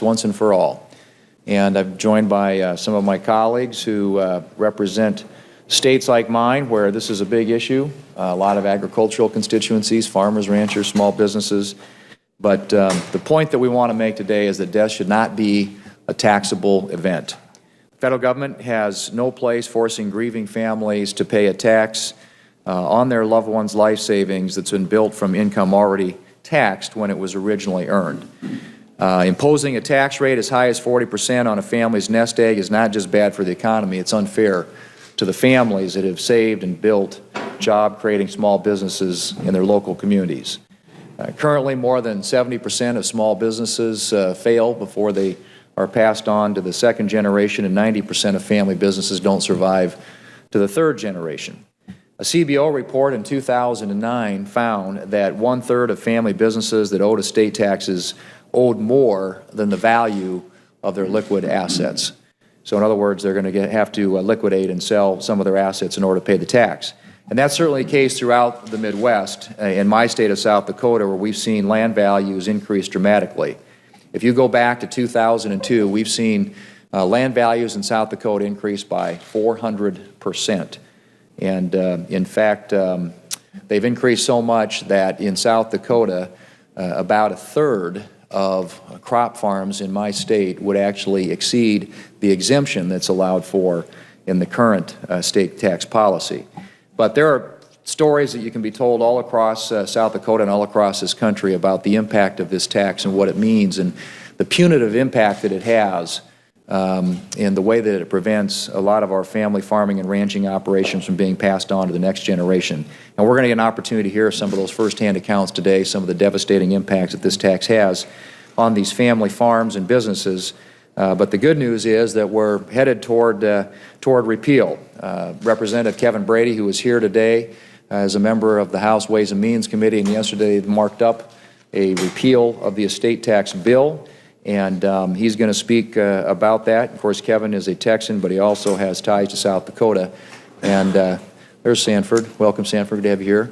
once and for all. And I'm joined by some of my colleagues who represent states like mine where this is a big issue, a lot of agricultural constituencies, farmers, ranchers, small businesses. But the point that we want to make today is that death should not be a taxable event. The federal government has no place forcing grieving families to pay a tax on their loved one's life savings that's been built from income already taxed when it was originally earned. Imposing a tax rate as high as 40% on a family's nest egg is not just bad for the economy, it's unfair to the families that have saved and built job-creating small businesses in their local communities. Currently, more than 70% of small businesses fail before they are passed on to the second generation, and 90% of family businesses don't survive to the third generation. A CBO report in 2009 found that 1/3 of family businesses that owed estate taxes owed more than the value of their liquid assets. So in other words, they're going to have to liquidate and sell some of their assets in order to pay the tax. And that's certainly the case throughout the Midwest. In my state of South Dakota, where we've seen land values increase dramatically. If you go back to 2002, we've seen land values in South Dakota increase by 400%. And in fact, they've increased so much that in South Dakota, about 1/3 of crop farms in my state would actually exceed the exemption that's allowed for in the current state tax policy. But there are stories that you can be told all across South Dakota and all across this country about the impact of this tax and what it means and the punitive impact that it has in the way that it prevents a lot of our family farming and ranching operations from being passed on to the next generation. And we're going to get an opportunity to hear some of those firsthand accounts today, some of the devastating impacts that this tax has on these family farms and businesses. But the good news is that we're headed toward repeal. Representative Kevin Brady, who is here today as a member of the House Ways and Means Committee, and yesterday marked up a repeal of the estate tax bill. And he's going to speak about that. Of course, Kevin is a Texan, but he also has ties to South Dakota. And there's Sanford. Welcome, Sanford. Good to have you here.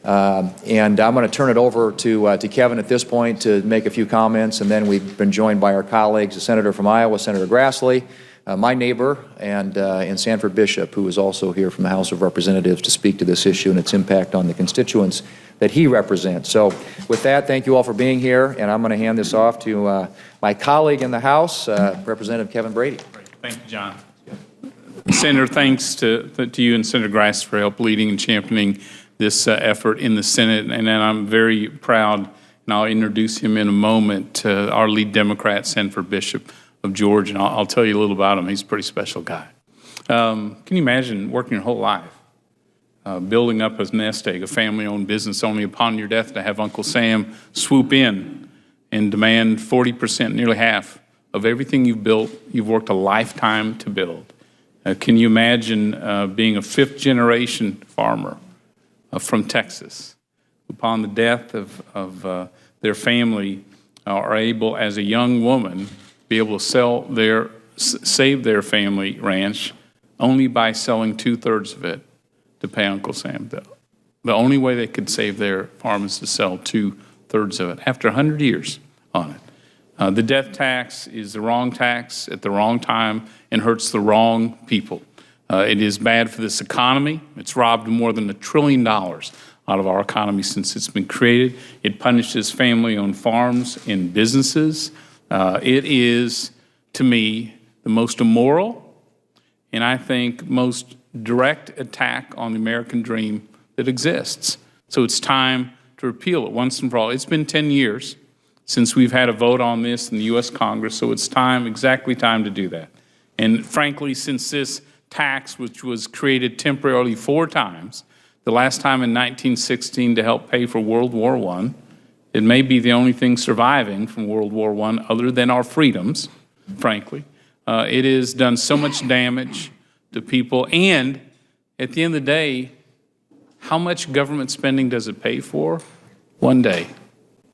And I'm going to turn it over to Kevin at this point to make a few comments. And then we've been joined by our colleagues, the senator from Iowa, Senator Grassley, my neighbor, and Sanford Bishop, who is also here from the House of Representatives to speak to this issue and its impact on the constituents that he represents. So with that, thank you all for being here, and I'm going to hand this off to my colleague in the House, Representative Kevin Brady. Thank you, John. Senator, thanks to you and Senator Grassley for help leading and championing this effort in the Senate, and then I'm very proud, and I'll introduce him in a moment, our lead Democrat, Sanford Bishop of Georgia, and I'll tell you a little about him. He's a pretty special guy. Can you imagine working your whole life, building up a nest egg, a family-owned business, only upon your death to have Uncle Sam swoop in and demand 40%, nearly half, of everything you've built, you've worked a lifetime to build? Can you imagine being a fifth-generation farmer from Texas, upon the death of their family, are able, as a young woman, be able to save their family ranch only by selling 2/3 of it to pay Uncle Sam. The only way they could save their farm is to sell 2/3 of it after 100 years on it. The death tax is the wrong tax at the wrong time and hurts the wrong people. It is bad for this economy. It's robbed more than $1 trillion out of our economy since it's been created. It punishes family-owned farms and businesses. It is, to me, the most immoral and I think most direct attack on the American dream that exists. So it's time to repeal it once and for all. It's been 10 years since we've had a vote on this in the U.S. Congress, so it's exactly time to do that. And frankly, since this tax, which was created temporarily 4 times, the last time in 1916 to help pay for World War I, it may be the only thing surviving from World War I other than our freedoms, frankly. It has done so much damage to people, and at the end of the day, how much government spending does it pay for? One day.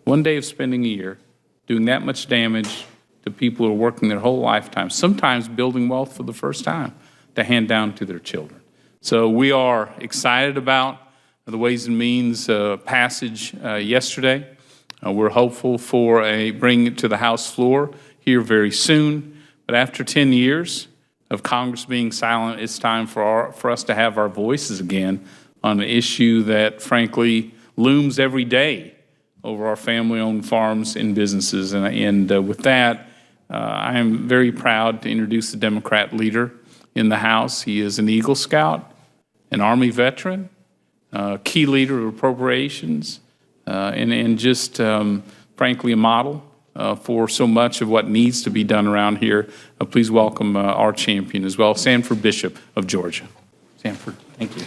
One day of spending a year, doing that much damage to people who are working their whole lifetime, sometimes building wealth for the first time to hand down to their children. So we are excited about the Ways and Means passage yesterday. We're hopeful for bringing it to the House floor here very soon. But after 10 years of Congress being silent, it's time for us to have our voices again on an issue that, frankly, looms every day over our family-owned farms and businesses. And with that, I am very proud to introduce the Democrat leader in the House. He is an Eagle Scout, an Army veteran, key leader of appropriations, and just frankly a model for so much of what needs to be done around here. Please welcome our champion as well, Sanford Bishop of Georgia. Sanford, thank you.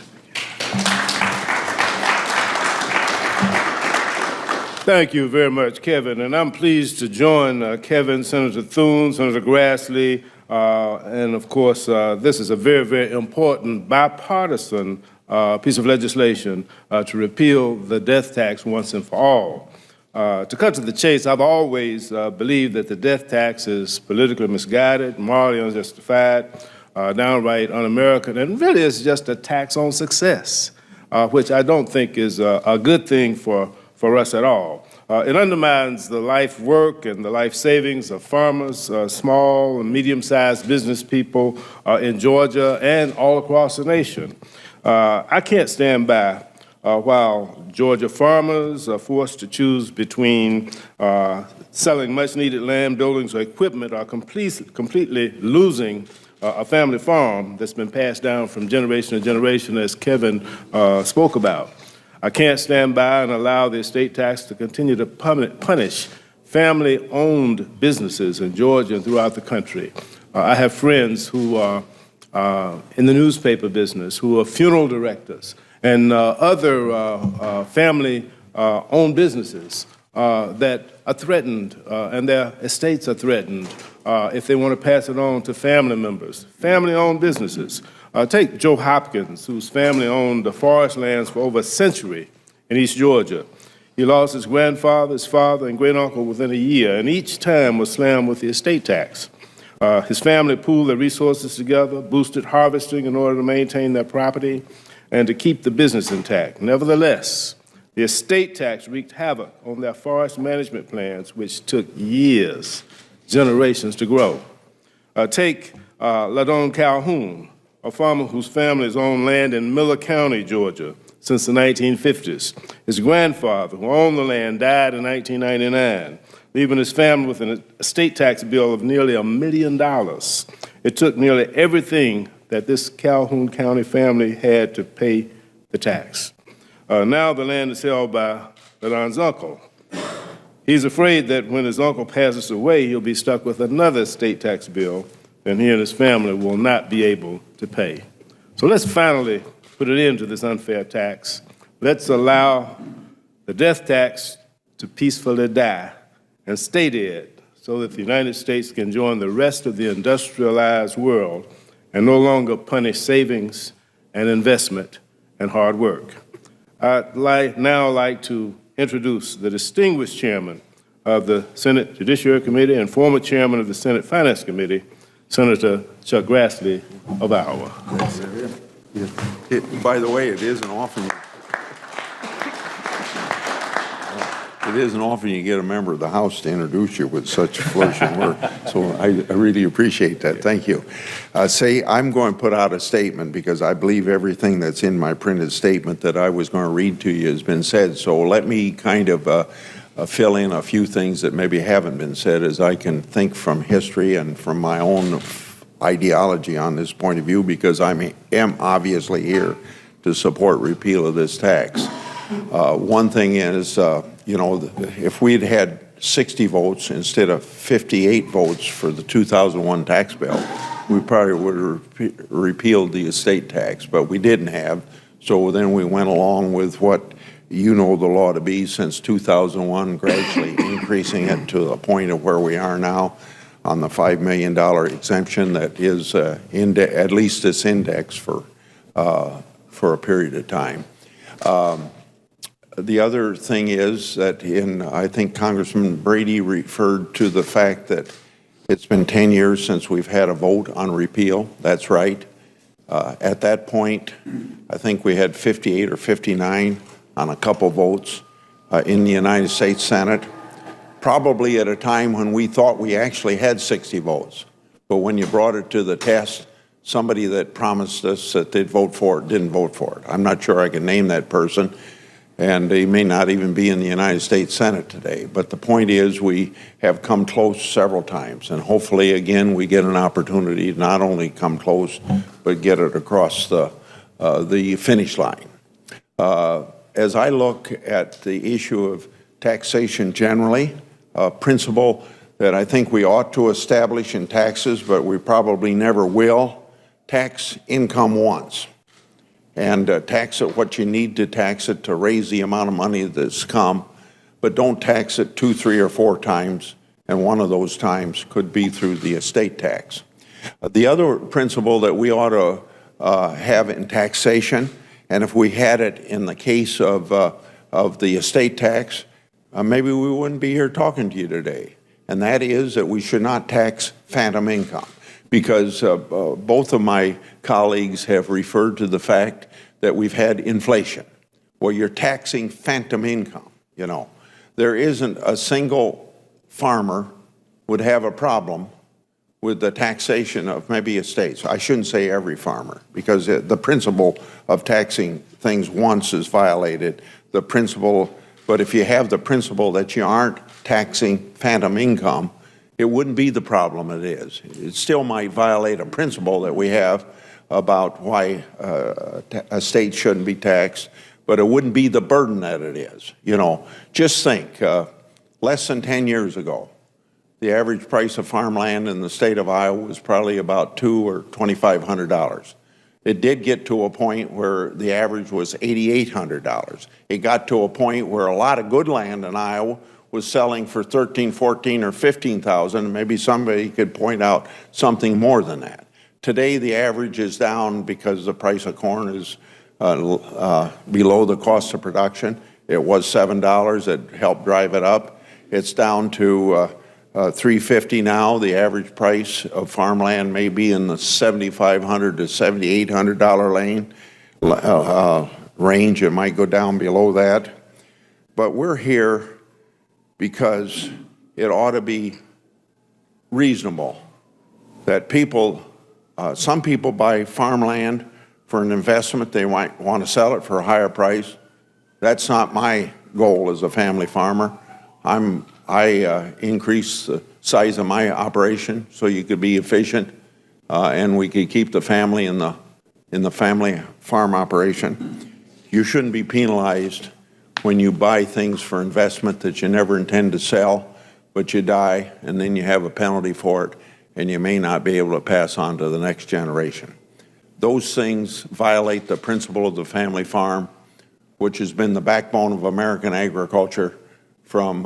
Thank you very much, Kevin. And I'm pleased to join Kevin, Senator Thune, Senator Grassley, and of course, this is a very, very important bipartisan piece of legislation to repeal the death tax once and for all. To cut to the chase, I've always believed that the death tax is politically misguided, morally unjustified, downright un-American, and really is just a tax on success, which I don't think is a good thing for us at all. It undermines the life work and the life savings of farmers, small and medium-sized business people in Georgia and all across the nation. I can't stand by while Georgia farmers are forced to choose between selling much-needed land, buildings, or equipment, or completely losing a family farm that's been passed down from generation to generation, as Kevin spoke about. I can't stand by and allow the estate tax to continue to punish family-owned businesses in Georgia and throughout the country. I have friends who are in the newspaper business, who are funeral directors, and other family-owned businesses that are threatened, and their estates are threatened if they want to pass it on to family members, family-owned businesses. Take Joe Hopkins, whose family owned the forest lands for over a century in East Georgia. He lost his grandfather, his father, and great-uncle within a year, and each time was slammed with the estate tax. His family pooled their resources together, boosted harvesting in order to maintain their property and to keep the business intact. Nevertheless, the estate tax wreaked havoc on their forest management plans, which took years, generations to grow. Take Ladon Calhoun, a farmer whose family has owned land in Miller County, Georgia, since the 1950s. His grandfather, who owned the land, died in 1999, leaving his family with an estate tax bill of nearly $1 million. It took nearly everything that this Calhoun County family had to pay the tax. Now the land is held by Ladon's uncle. He's afraid that when his uncle passes away, he'll be stuck with another estate tax bill and he and his family will not be able to pay. So let's finally put an end to this unfair tax. Let's allow the death tax to peacefully die and stay dead so that the United States can join the rest of the industrialized world and no longer punish savings and investment and hard work. I'd now like to introduce the distinguished chairman of the Senate Judiciary Committee and former chairman of the Senate Finance Committee, Senator Chuck Grassley of Iowa. By the way, it isn't often you get a member of the House to introduce you with such flourishing work. So I really appreciate that. Thank you. I'm going to put out a statement because I believe everything that's in my printed statement that I was going to read to you has been said. So let me kind of fill in a few things that maybe haven't been said as I can think from history and from my own ideology on this point of view, because I am obviously here to support repeal of this tax. One thing is, if we'd had 60 votes instead of 58 votes for the 2001 tax bill, we probably would have repealed the estate tax, but we didn't have. So then we went along with what you know the law to be since 2001, gradually increasing it to the point of where we are now on the $5 million exemption that is at least this index for a period of time. The other thing is that I think Congressman Brady referred to the fact that it's been 10 years since we've had a vote on repeal. That's right. At that point, I think we had 58 or 59 on a couple votes in the United States Senate. probably at a time when we thought we actually had 60 votes. But when you brought it to the test, somebody that promised us that they'd vote for it didn't vote for it. I'm not sure I can name that person, and he may not even be in the United States Senate today. But the point is, we have come close several times, and hopefully, again, we get an opportunity to not only come close, but get it across the finish line. As I look at the issue of taxation generally, a principle that I think we ought to establish in taxes, but we probably never will: tax income once, and tax it what you need to tax it to raise the amount of money that's come, but don't tax it 2, 3, or 4 times, and one of those times could be through the estate tax. The other principle that we ought to have in taxation, and if we had it in the case of the estate tax, maybe we wouldn't be here talking to you today, and that is that we should not tax phantom income. Because both of my colleagues have referred to the fact that we've had inflation. Well, you're taxing phantom income, you know. There isn't a single farmer would have a problem with the taxation of maybe estates. I shouldn't say every farmer, because the principle of taxing things once is violated. The principle, but if you have the principle that you aren't taxing phantom income, it wouldn't be the problem it is. It still might violate a principle that we have about why a state shouldn't be taxed, but it wouldn't be the burden that it is. You know, just think, less than 10 years ago, the average price of farmland in the state of Iowa was probably about $2,000 or $2,500. It did get to a point where the average was $8,800. It got to a point where a lot of good land in Iowa was selling for $13,000, $14,000, or $15,000. Maybe somebody could point out something more than that. Today, the average is down because the price of corn is below the cost of production. It was $7. It helped drive it up. It's down to $3.50 now. The average price of farmland may be in the $7,500 to $7,800 range. It might go down below that. But we're here because it ought to be reasonable that people, some people buy farmland for an investment. They might want to sell it for a higher price. That's not my goal as a family farmer. I increase the size of my operation so you could be efficient and we could keep the family in the family farm operation. You shouldn't be penalized when you buy things for investment that you never intend to sell, but you die, and then you have a penalty for it, and you may not be able to pass on to the next generation. Those things violate the principle of the family farm, which has been the backbone of American agriculture from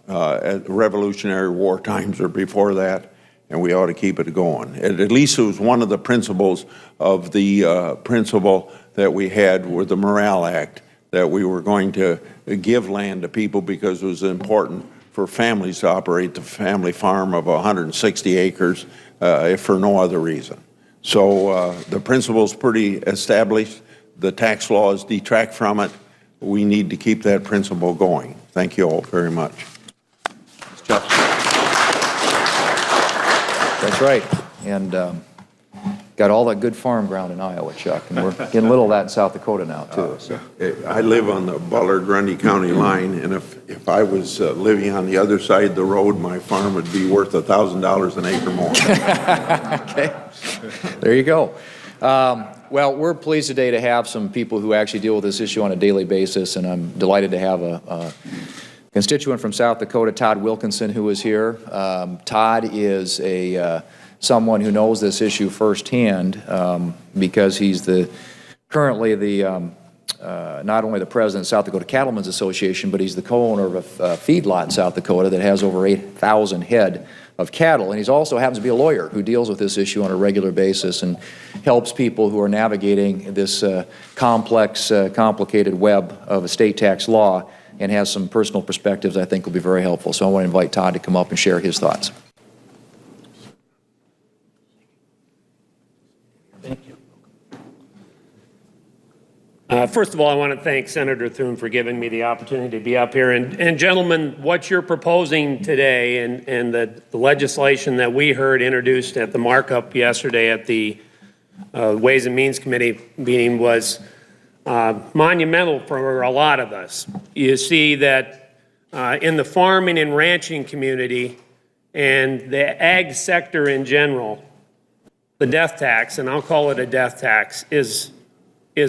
Revolutionary War times or before that, and we ought to keep it going. At least it was one of the principles of the principle that we had with the Morale Act, that we were going to give land to people because it was important for families to operate the family farm of 160 acres if for no other reason. So the principle's pretty established. The tax laws detract from it. We need to keep that principle going. Thank you all very much. Chuck. That's right. And got all that good farm ground in Iowa, Chuck, and we're getting a little of that in South Dakota now, too. So. I live on the Butler-Grundy County line, and if I was living on the other side of the road, my farm would be worth $1,000 an acre more. Okay. There you go. Well, we're pleased today to have some people who actually deal with this issue on a daily basis, and I'm delighted to have a constituent from South Dakota, Todd Wilkinson, who is here. Todd is someone who knows this issue firsthand because he's currently not only the president of South Dakota Cattlemen's Association, but he's the co-owner of a feedlot in South Dakota that has over 8,000 head of cattle. And he also happens to be a lawyer who deals with this issue on a regular basis and helps people who are navigating this complex, complicated web of estate tax law, and has some personal perspectives I think will be very helpful. So I want to invite Todd to come up and share his thoughts. Thank you. First of all, I want to thank Senator Thune for giving me the opportunity to be up here. And gentlemen, what you're proposing today and the legislation that we heard introduced at the markup yesterday at the Ways and Means Committee meeting was monumental for a lot of us. You see that in the farming and ranching community and the ag sector in general, the death tax, and I'll call it a death tax, is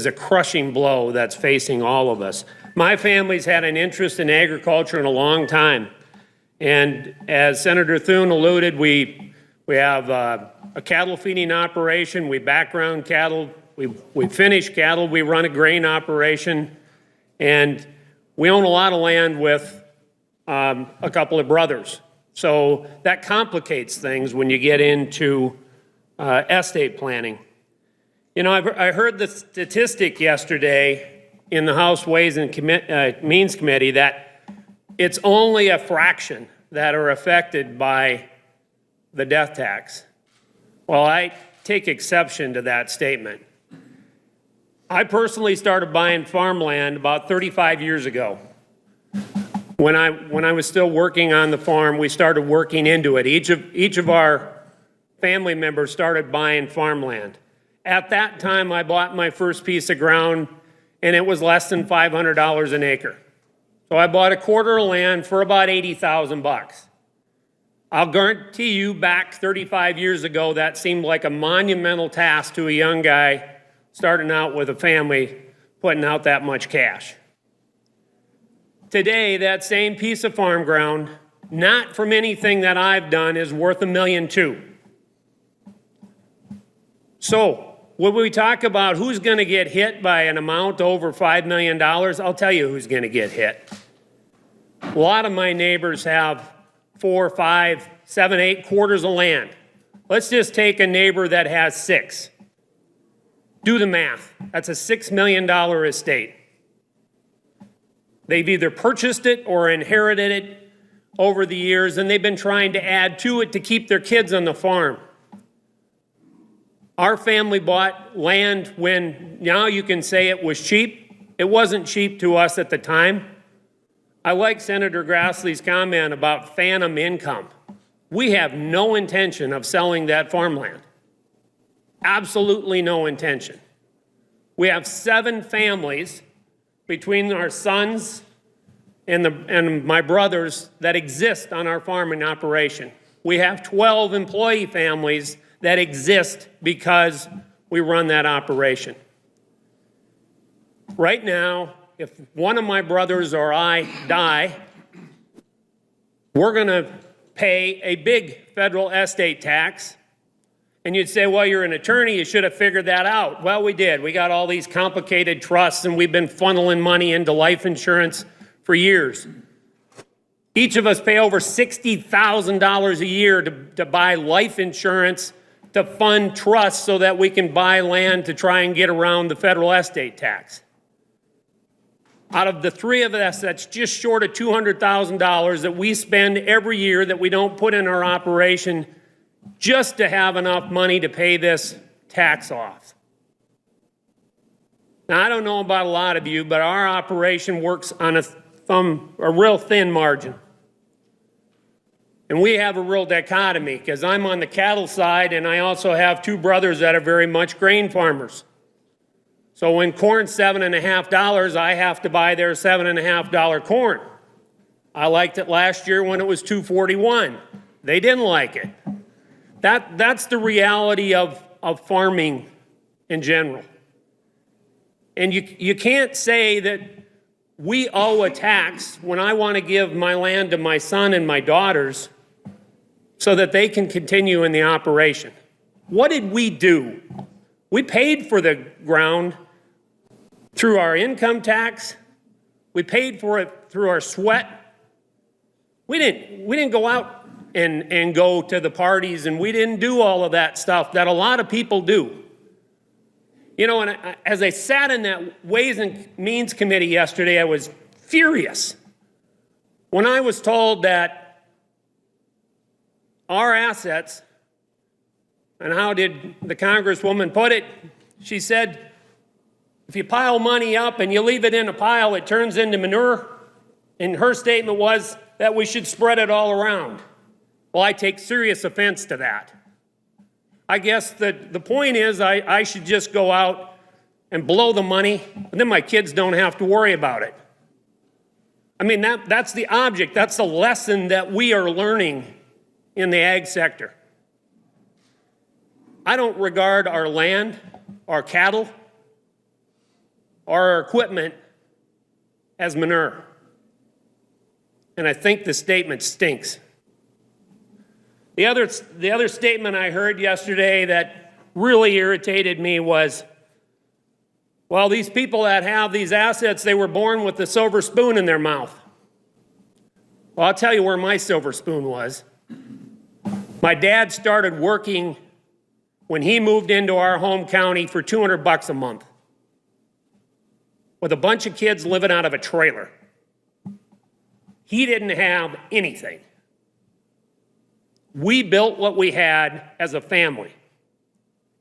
a crushing blow that's facing all of us. My family's had an interest in agriculture in a long time. And as Senator Thune alluded, we have a cattle feeding operation, we background cattle, we finish cattle, we run a grain operation, and we own a lot of land with a couple of brothers. So that complicates things when you get into estate planning. You know, I heard the statistic yesterday in the House Ways and Means Committee that it's only a fraction that are affected by the death tax. Well, I take exception to that statement. I personally started buying farmland about 35 years ago. When I was still working on the farm, we started working into it. Each of our family members started buying farmland. At that time, I bought my first piece of ground, and it was less than $500 an acre. So I bought a quarter of land for about 80,000 bucks. I'll guarantee you back 35 years ago, that seemed like a monumental task to a young guy starting out with a family, putting out that much cash. Today, that same piece of farm ground, not from anything that I've done, is worth $1.2 million. So, when we talk about who's going to get hit by an amount over $5 million, I'll tell you who's going to get hit. A lot of my neighbors have 4, 5, 7, 8 quarters of land. Let's just take a neighbor that has 6. Do the math. That's a $6 million estate. They've either purchased it or inherited it over the years, and they've been trying to add to it to keep their kids on the farm. Our family bought land when now you can say it was cheap. It wasn't cheap to us at the time. I like Senator Grassley's comment about phantom income. We have no intention of selling that farmland. Absolutely no intention. We have 7 families between our sons and my brothers that exist on our farming operation. We have 12 employee families that exist because we run that operation. Right now, if one of my brothers or I die, we're going to pay a big federal estate tax. And you'd say, well, you're an attorney, you should have figured that out. Well, we did. We got all these complicated trusts, and we've been funneling money into life insurance for years. Each of us pay over $60,000 a year to buy life insurance to fund trusts so that we can buy land to try and get around the federal estate tax. Out of the 3 of us, that's just short of $200,000 that we spend every year that we don't put in our operation just to have enough money to pay this tax off. Now, I don't know about a lot of you, but our operation works on a real thin margin. And we have a real dichotomy because I'm on the cattle side and I also have 2 brothers that are very much grain farmers. So when corn's $7.50, I have to buy their $7.50 corn. I liked it last year when it was $2.41. They didn't like it. That's the reality of farming in general. And you can't say that we owe a tax when I want to give my land to my son and my daughters so that they can continue in the operation. What did we do? We paid for the ground through our income tax. We paid for it through our sweat. We didn't go out and go to the parties, and we didn't do all of that stuff that a lot of people do. You know, and as I sat in that Ways and Means Committee yesterday, I was furious when I was told that our assets, and how did the Congresswoman put it? She said, If you pile money up and you leave it in a pile, it turns into manure. And her statement was that we should spread it all around. Well, I take serious offense to that. I guess that the point is I should just go out and blow the money, and then my kids don't have to worry about it. I mean, that's the object. That's the lesson that we are learning in the ag sector. I don't regard our land, our cattle, or our equipment as manure. And I think the statement stinks. The other statement I heard yesterday that really irritated me was, well, these people that have these assets, they were born with the silver spoon in their mouth. Well, I'll tell you where my silver spoon was. My dad started working when he moved into our home county for $200 a month with a bunch of kids living out of a trailer. He didn't have anything. We built what we had as a family,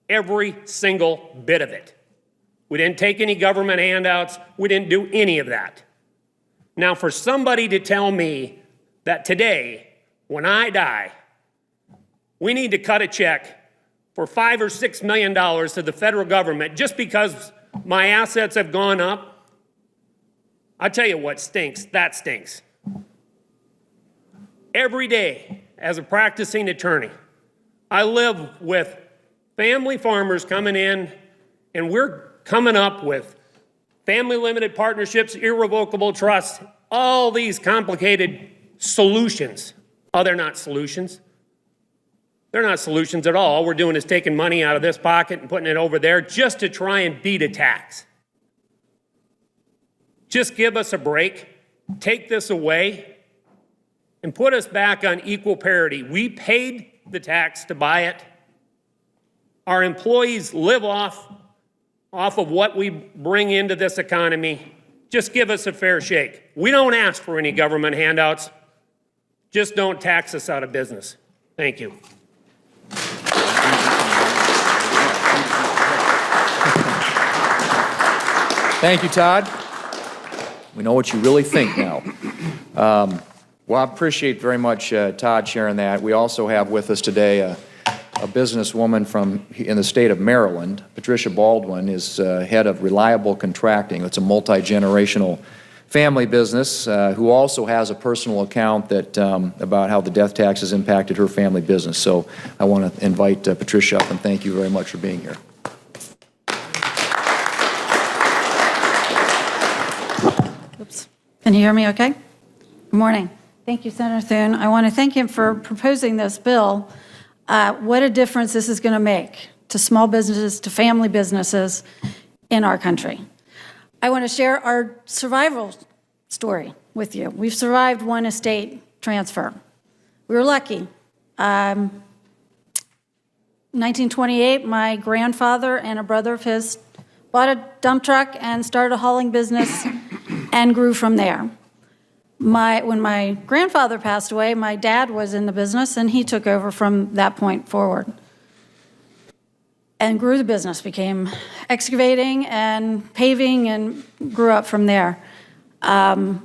every single bit of it. We didn't take any government handouts. We didn't do any of that. Now, for somebody to tell me that today, when I die, we need to cut a check for $5 or $6 million to the federal government just because my assets have gone up, I tell you what stinks. That stinks. Every day, as a practicing attorney, I live with family farmers coming in, and we're coming up with family limited partnerships, irrevocable trusts, all these complicated solutions. Oh, they're not solutions. They're not solutions at all. All we're doing is taking money out of this pocket and putting it over there just to try and beat a tax. Just give us a break, take this away, and put us back on equal parity. We paid the tax to buy it. Our employees live off of what we bring into this economy. Just give us a fair shake. We don't ask for any government handouts. Just don't tax us out of business. Thank you. Thank you, Todd. We know what you really think now. Well, I appreciate very much Todd sharing that. We also have with us today a businesswoman in the state of Maryland. Patricia Baldwin is head of Reliable Contracting. It's a multi-generational family business who also has a personal account that about how the death tax has impacted her family business. So I want to invite Patricia up and thank you very much for being here. Oops. Can you hear me okay? Good morning. Thank you, Senator Thune. I want to thank him for proposing this bill. What a difference this is going to make to small businesses, to family businesses in our country. I want to share our survival story with you. We've survived one estate transfer. We were lucky. 1928, my grandfather and a brother of his bought a dump truck and started a hauling business and grew from there. When my grandfather passed away, my dad was in the business, and he took over from that point forward and grew the business, became excavating and paving and grew up from there. Fortunately,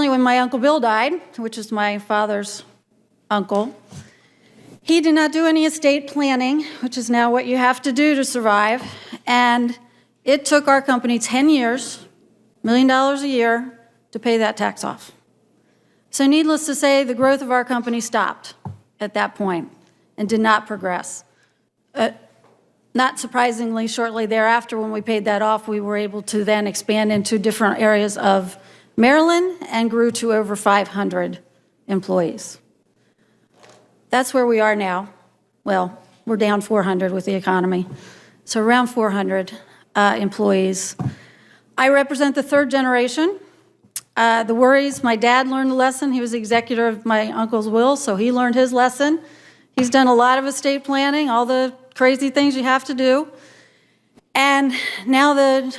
when my Uncle Bill died, which is my father's uncle, he did not do any estate planning, which is now what you have to do to survive, and it took our company 10 years, $1 million a year, to pay that tax off. So needless to say, the growth of our company stopped at that point and did not progress. Not surprisingly, shortly thereafter, when we paid that off, we were able to then expand into different areas of Maryland and grew to over 500 employees. That's where we are now. Well, we're down 400 with the economy. So around 400 employees. I represent the third generation. The worries, my dad learned a lesson. He was the executor of my uncle's will, so he learned his lesson. He's done a lot of estate planning, all the crazy things you have to do. And now that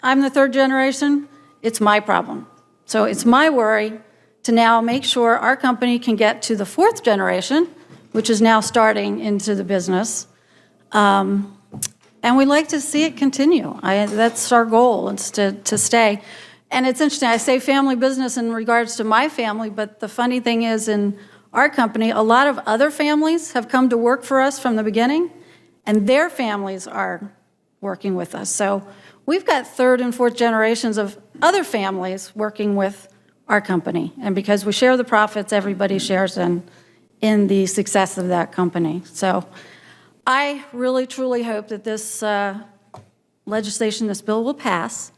I'm the third generation, it's my problem. So it's my worry to now make sure our company can get to the fourth generation, which is now starting into the business. And we'd like to see it continue. That's our goal, is to stay. And it's interesting, I say family business in regards to my family, but the funny thing is in our company, a lot of other families have come to work for us from the beginning, and their families are working with us. So we've got third and fourth generations of other families working with our company. And because we share the profits, everybody shares in the success of that company. So I really, truly hope that this legislation, this bill will pass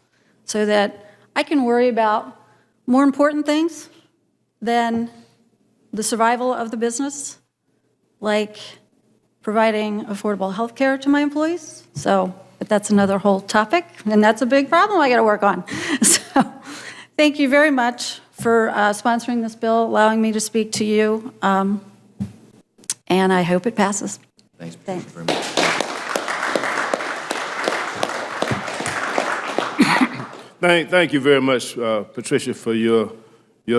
so that I can worry about more important things than the survival of the business, like providing affordable health care to my employees. But that's another whole topic, and that's a big problem I got to work on. So thank you very much for sponsoring this bill, allowing me to speak to you, and I hope it passes. Thanks. Thanks. Very much. Thank you very much, Patricia, for your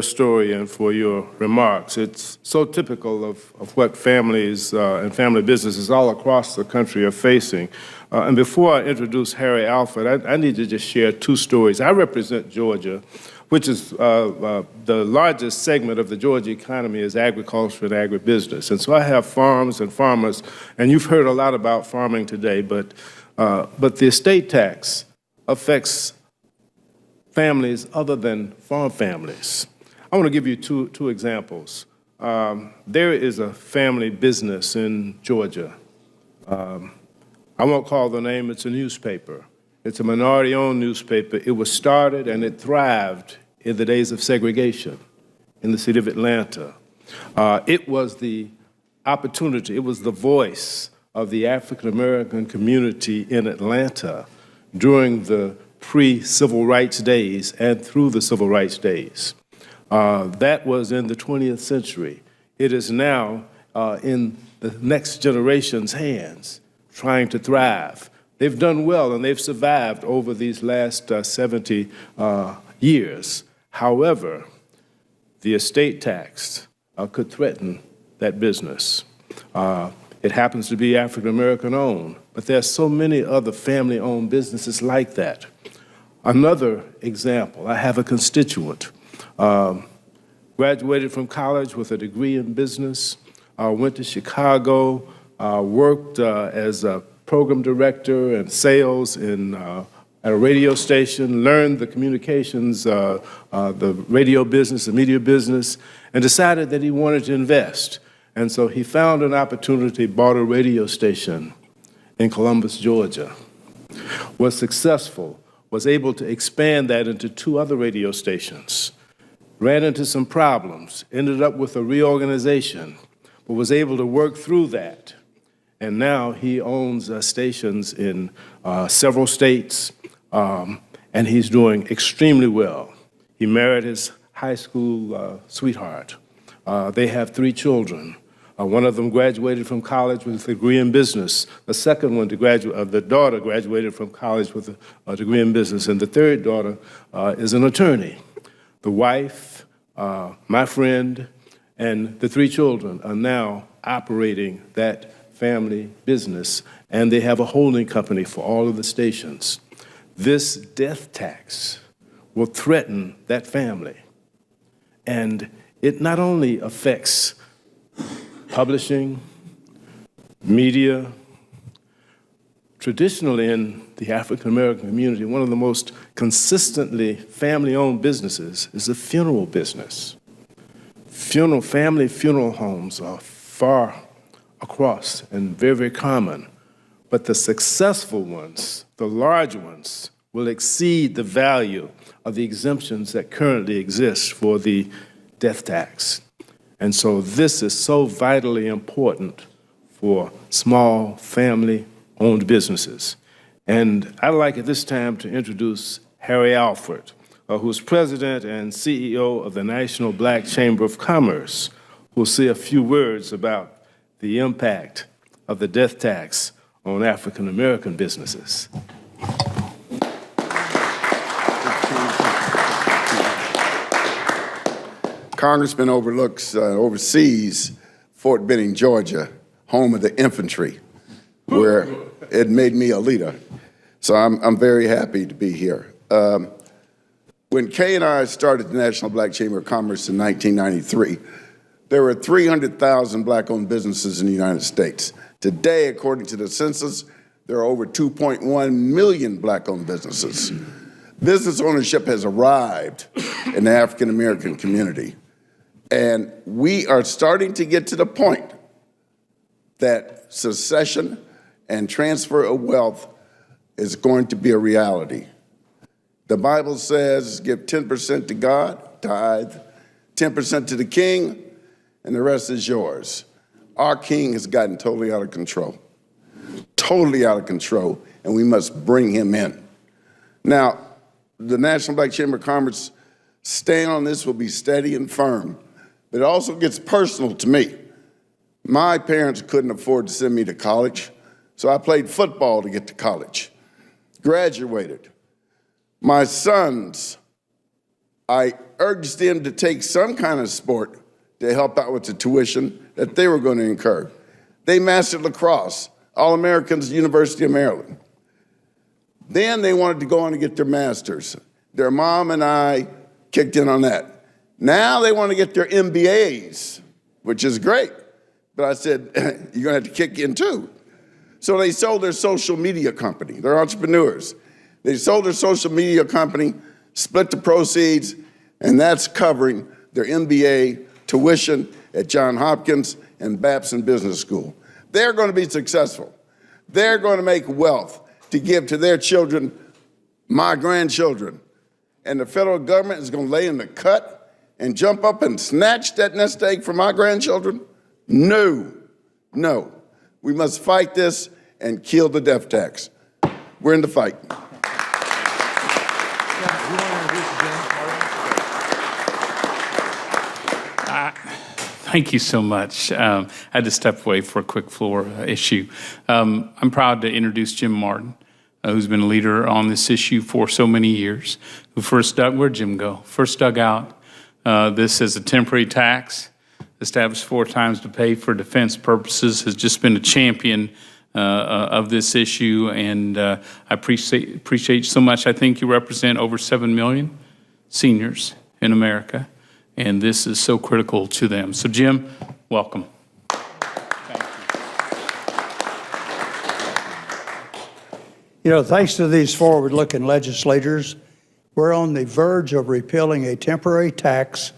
story and for your remarks. It's so typical of what families and family businesses all across the country are facing. And before I introduce Harry Alford, I need to just share two stories. I represent Georgia, which is the largest segment of the Georgia economy is agriculture and agribusiness. And so I have farms and farmers, and you've heard a lot about farming today, but the estate tax affects families other than farm families. I want to give you two examples. There is a family business in Georgia. I won't call the name, it's a newspaper. It's a minority-owned newspaper. It was started and it thrived in the days of segregation in the city of Atlanta. It was the opportunity, it was the voice of the African-American community in Atlanta during the pre-civil rights days and through the civil rights days. That was in the 20th century. It is now in the next generation's hands, trying to thrive. They've done well and they've survived over these last 70 years. However, the estate tax could threaten that business. It happens to be African-American owned, but there are so many other family-owned businesses like that. Another example, I have a constituent, graduated from college with a degree in business, went to Chicago, worked as a program director and sales at a radio station, learned the communications, the radio business, the media business, and decided that he wanted to invest. And so he found an opportunity, bought a radio station in Columbus, Georgia, was successful, was able to expand that into 2 other radio stations, ran into some problems, ended up with a reorganization, but was able to work through that. And now he owns stations in several states, and he's doing extremely well. He married his high school sweetheart. They have 3 children. One of them graduated from college with a degree in business. The second one, the daughter graduated from college with a degree in business, and the third daughter is an attorney. The wife, my friend, and the 3 children are now operating that family business, and they have a holding company for all of the stations. This death tax will threaten that family, and it not only affects publishing, media. Traditionally in the African-American community, one of the most consistently family-owned businesses is the funeral business. Family funeral homes are far across and very, very common, but the successful ones, the large ones, will exceed the value of the exemptions that currently exist for the death tax. And so this is so vitally important for small family-owned businesses. And I'd like at this time to introduce Harry Alford, who's president and CEO of the National Black Chamber of Commerce, who'll say a few words about the impact of the death tax on African-American businesses. Congressman oversees Fort Benning, Georgia, home of the infantry, where it made me a leader. So I'm very happy to be here. When Kay and I started the National Black Chamber of Commerce in 1993, there were 300,000 black-owned businesses in the United States. Today, according to the census, there are over 2.1 million black-owned businesses. Business ownership has arrived in the African-American community. And we are starting to get to the point that succession and transfer of wealth is going to be a reality. The Bible says give 10% to God, tithe, 10% to the king, and the rest is yours. Our king has gotten totally out of control, and we must bring him in. Now, the National Black Chamber of Commerce stand on this will be steady and firm, but it also gets personal to me. My parents couldn't afford to send me to college, so I played football to get to college. Graduated. My sons, I urged them to take some kind of sport to help out with the tuition that they were going to incur. They mastered lacrosse, All-Americans, University of Maryland. Then they wanted to go on and get their masters. Their mom and I kicked in on that. Now they want to get their MBAs, which is great. But I said, you're going to have to kick in too. So they sold their social media company. They're entrepreneurs. They sold their social media company, split the proceeds, and that's covering their MBA tuition at Johns Hopkins and Babson Business School. They're going to be successful. They're going to make wealth to give to their children, my grandchildren. And the federal government is going to lay in the cut and jump up and snatch that nest egg from my grandchildren? No, no. We must fight this and kill the death tax. We're in the fight. Thank you so much. I had to step away for a quick floor issue. I'm proud to introduce Jim Martin, who's been a leader on this issue for so many years, who where'd Jim go? First dug out this as a temporary tax, established 4 times to pay for defense purposes, has just been a champion of this issue, and I appreciate so much. I think you represent over 7 million seniors in America, and this is so critical to them. So Jim, welcome. You know, thanks to these forward-looking legislators, we're on the verge of repealing a temporary tax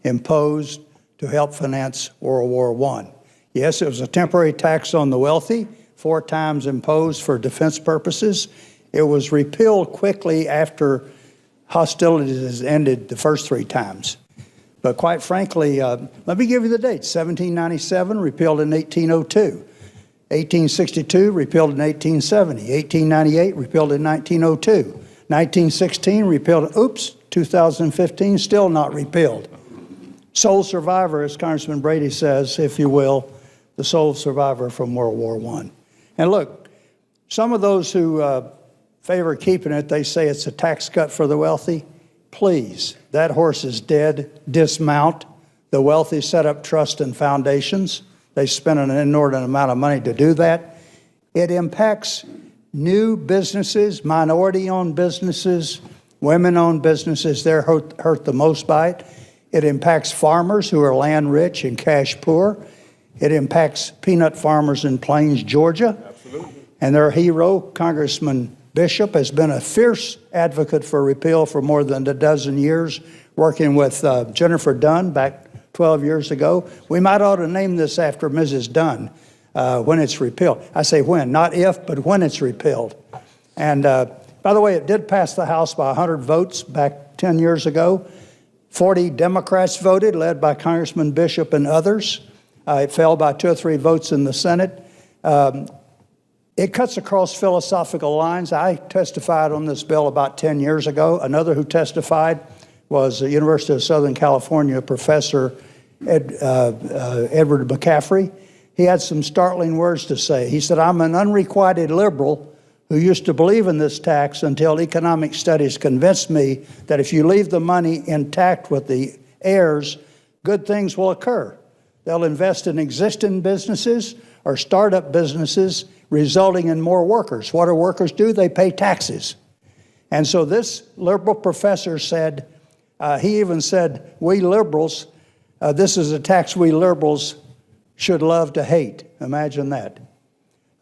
imposed to help finance World War I. Yes, it was a temporary tax on the wealthy, 4 times imposed for defense purposes. It was repealed quickly after hostilities ended the first 3 times. But quite frankly, let me give you the dates. 1797, repealed in 1802. 1862, repealed in 1870. 1898, repealed in 1902. 1916, repealed, 2015, still not repealed. Sole survivor, as Congressman Brady says, if you will, the sole survivor from World War I. And look, some of those who favor keeping it, they say it's a tax cut for the wealthy. Please, that horse is dead. Dismount. The wealthy set up trust and foundations. They spend an inordinate amount of money to do that. It impacts new businesses, minority-owned businesses, women-owned businesses. They're hurt the most by it. It impacts farmers who are land rich and cash poor. It impacts peanut farmers in Plains, Georgia. Absolutely. And their hero, Congressman Bishop, has been a fierce advocate for repeal for more than a dozen years, working with Jennifer Dunn back 12 years ago. We might ought to name this after Mrs. Dunn when it's repealed. I say when, not if, but when it's repealed. And by the way, it did pass the House by 100 votes back 10 years ago. 40 Democrats voted, led by Congressman Bishop and others. It fell by 2 or 3 votes in the Senate. It cuts across philosophical lines. I testified on this bill about 10 years ago. Another who testified was the University of Southern California professor Edward McCaffrey. He had some startling words to say. He said, "I'm an unrequited liberal who used to believe in this tax until economic studies convinced me that if you leave the money intact with the heirs, good things will occur. They'll invest in existing businesses, are startup businesses resulting in more workers. What do workers do? They pay taxes. And so this liberal professor said, he even said, we liberals, this is a tax we liberals should love to hate. Imagine that.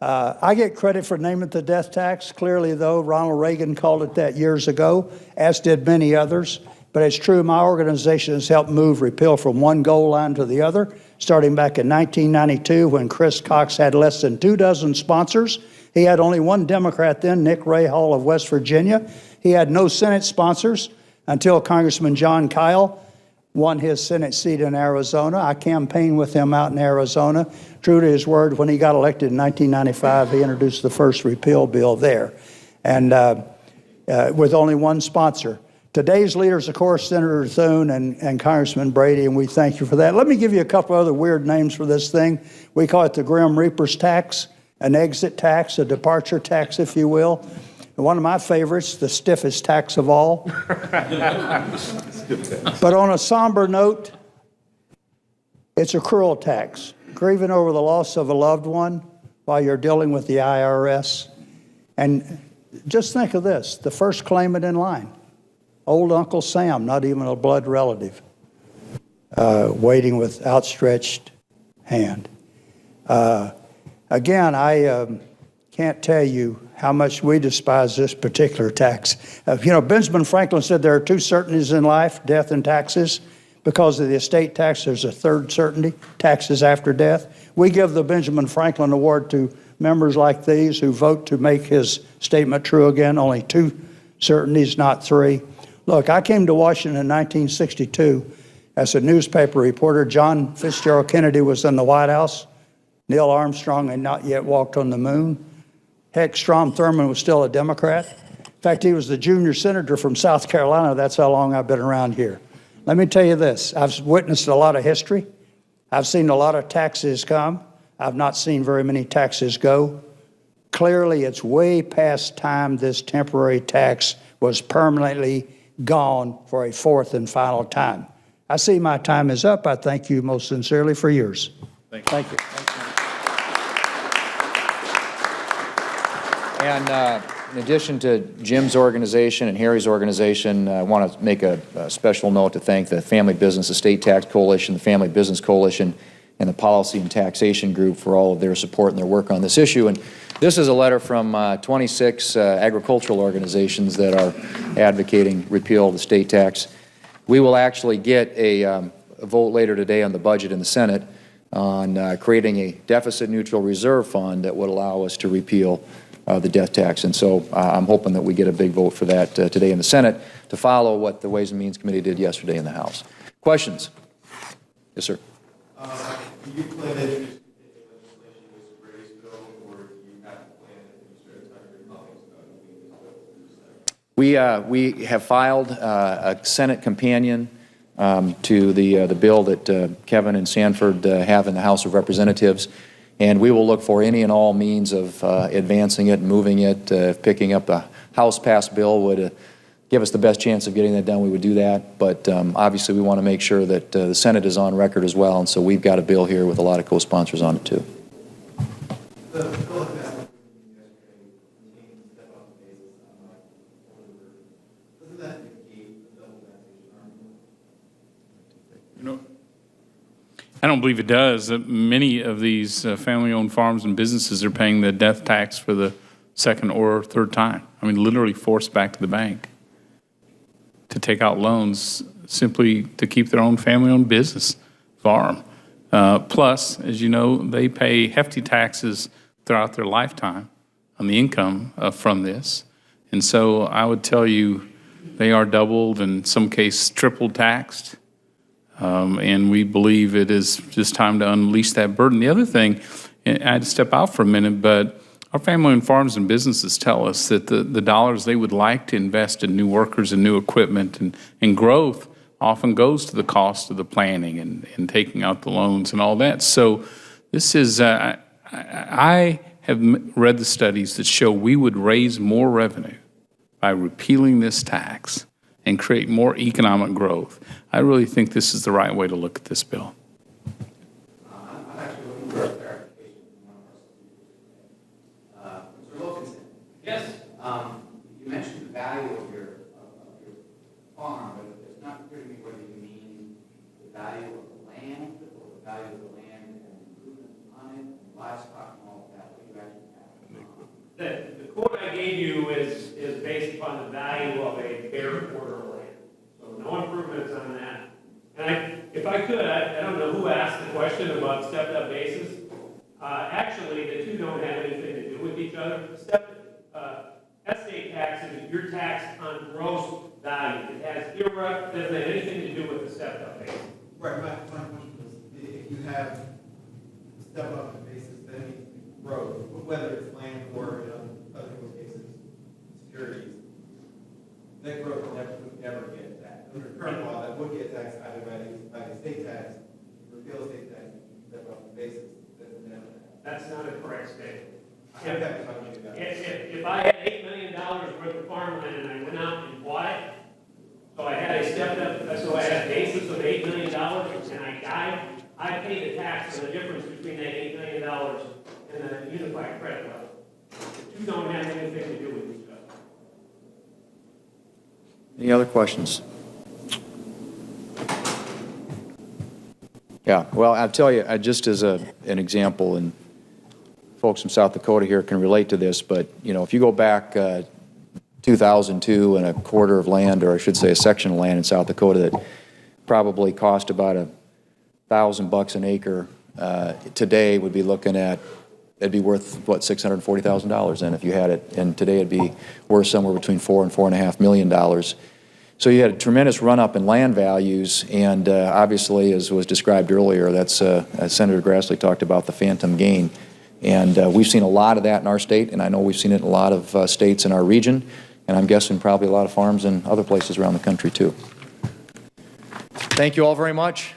I get credit for naming it the death tax. Clearly, though, Ronald Reagan called it that years ago, as did many others. But it's true, my organization has helped move repeal from one goal line to the other, starting back in 1992 when Chris Cox had less than 24 sponsors. He had only one Democrat then, Nick Ray Hall of West Virginia. He had no Senate sponsors until Congressman John Kyle won his Senate seat in Arizona. I campaigned with him out in Arizona. True to his word, when he got elected in 1995, he introduced the first repeal bill there, and with only one sponsor. Today's leaders, of course, Senator Thune and Congressman Brady, and we thank you for that. Let me give you a couple other weird names for this thing. We call it the Grim Reaper's tax, an exit tax, a departure tax, if you will. And one of my favorites, the stiffest tax of all. But on a somber note, it's a cruel tax. Grieving over the loss of a loved one while you're dealing with the IRS. And just think of this, the first claimant in line, old Uncle Sam, not even a blood relative, waiting with outstretched hand. Again, I can't tell you how much we despise this particular tax. Benjamin Franklin said there are two certainties in life, death and taxes. Because of the estate tax, there's a third certainty, taxes after death. We give the Benjamin Franklin Award to members like these who vote to make his statement true again, only two certainties, not three. Look, I came to Washington in 1962 as a newspaper reporter. John Fitzgerald Kennedy was in the White House. Neil Armstrong had not yet walked on the moon. Heck, Strom Thurmond was still a Democrat. In fact, he was the junior senator from South Carolina. That's how long I've been around here. Let me tell you this. I've witnessed a lot of history. I've seen a lot of taxes come. I've not seen very many taxes go. Clearly, it's way past time this temporary tax was permanently gone for a fourth and final time. I see my time is up. I thank you most sincerely for yours. Thank you. And in addition to Jim's organization and Harry's organization, I want to make a special note to thank the Family Business Estate Tax Coalition, the Family Business Coalition, and the Policy and Taxation Group for all of their support and their work on this issue. And this is a letter from 26 agricultural organizations that are advocating repeal of the state tax. We will actually get a vote later today on the budget in the Senate on creating a deficit-neutral reserve fund that would allow us to repeal the death tax. And so I'm hoping that we get a big vote for that today in the Senate to follow what the Ways and Means Committee did yesterday in the House. Questions? Yes, sir. Do you plan to introduce legislation with Brady's bill, or do you have a plan that you start talking to your colleagues about moving this bill? We have filed a Senate companion to the bill that Kevin and Sanford have in the House of Representatives. And we will look for any and all means of advancing it and moving it. If picking up a House-passed bill would give us the best chance of getting that done, we would do that. But obviously, we want to make sure that the Senate is on record as well. And so we've got a bill here with a lot of co-sponsors on it, too. The bill that passed yesterday contains step-up basis on older. Doesn't that negate the double taxation argument? I don't believe it does. Many of these family-owned farms and businesses are paying the death tax for the second or third time. I mean, literally forced back to the bank to take out loans simply to keep their own family-owned business farm. Plus, as you know, they pay hefty taxes throughout their lifetime on the income from this. And so I would tell you they are doubled, in some cases triple taxed. And we believe it is just time to unleash that burden. The other thing, and I had to step out for a minute, but our family-owned farms and businesses tell us that the dollars they would like to invest in new workers and new equipment and growth often goes to the cost of the planning and taking out the loans and all that. So this is, I have read the studies that show we would raise more revenue by repealing this tax and create more economic growth. I really think this is the right way to look at this bill. I'm actually looking for a clarification from one of The quote I gave you is based upon the value of a bare quarter of land. So no improvements on that. And if I could, I don't know who asked the question about stepped up basis. Actually, the two don't have anything to do with each other. Estate tax is your tax on gross value. It doesn't have anything to do with the stepped up basis. Right, my question was, if you have step up basis, that means growth, whether it's land or, in other people's cases, securities, that growth would never get taxed. Under current law, that would get taxed either by the estate tax, repeal estate tax, step up basis, that would never happen. That's not a correct statement. If If I had $8 million worth of farmland and I went out and bought it, so I had a stepped up, so I had a basis of $8 million and I died, I pay the tax on the difference between that $8 million and the unified credit level. The two don't have anything to do with each other. Any other questions? Yeah, well, I'll tell you, just as an example, and folks from South Dakota here can relate to this, but, you know, if you go back 2002 and a quarter of land, or I should say a section of land in South Dakota that probably cost about $1,000 an acre, today would be looking at, it'd be worth, what, $640,000 then if you had it, and today it'd be worth somewhere between $4 and $4.5 million. So you had a tremendous run-up in land values, and obviously, as was described earlier, that's, as Senator Grassley talked about, the phantom gain. And we've seen a lot of that in our state, and I know we've seen it in a lot of states in our region, and I'm guessing probably a lot of farms in other places around the country, too. Thank you all very much.